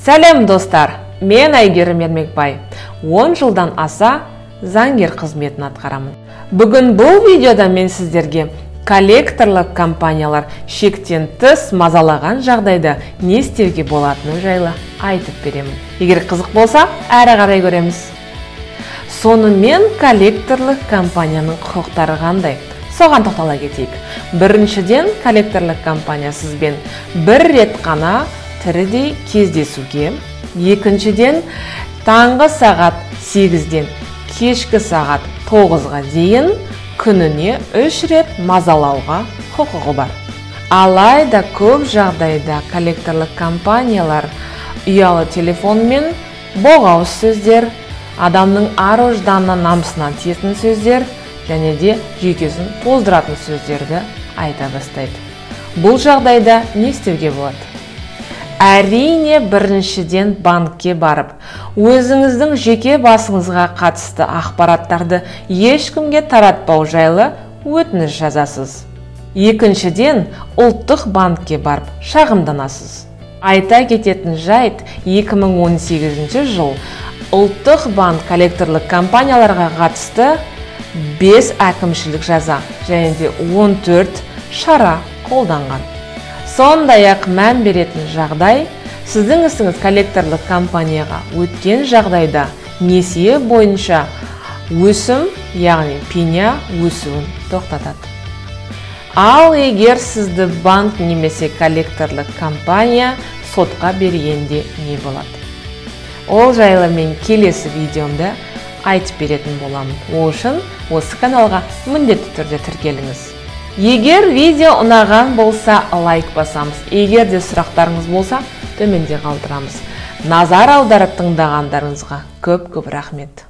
Сәлем достар, мен Айгерім Ермекбай. 10 жылдан аса заңгер қызметін атқарамын. Бүгін бұл видеода мен сіздерге коллекторлық компаниялар шектен тыс мазалаған жағдайда не істеуге болатыны жайлы айтып беремін. Егер қызық болса, әрі қарай көреміз. Сонымен коллекторлық компанияның құқықтары қандай? Соған тоқтала кетейік. Біріншіден, коллекторлық компания сізбен бір рет қана тірідей кездесуге, екіншіден, таңғы сағат 8-ден кешкі сағат 9-ға дейін күніне 3 рет мазалауға құқығы бар. Алайда көп жағдайда коллекторлық компаниялар ұялы телефонмен боғауыз сөздер, адамның ар-ожданына, намысына тиетін сөздер және де жүйкесін тоздыратын сөздерді айта бастайды. Бұл жағдайда не істеуге болады? Әрине, біріншіден банкке барып, өзіңіздің жеке басыңызға қатысты ақпараттарды ешкімге таратпау жайлы өтініш жазасыз. Екіншіден, ұлттық банкке барып шағымданасыз. Айта кететін жайт, 2018 жыл ұлттық банк коллекторлық компанияларға қатысты 5 әкімшілік жаза және де 14 шара қолданған. Сондай-ақ мән беретін жағдай, сіздің ісіңіз коллекторлық компанияға өткен жағдайда несие бойынша өсім, яғни пеня өсуін тоқтатады. Ал егер сізді банк немесе коллекторлық компания сотқа бергенде не болады? Ол жайлы мен келесі видеомда айтып беретін боламын. Ол үшін осы каналға міндетті түрде тіркеліңіз. Егер видео ұнаған болса, лайк басамыз. Егер де сұрақтарыңыз болса, төменде қалдырамыз. Назар аударып тыңдағандарыңызға көп рахмет.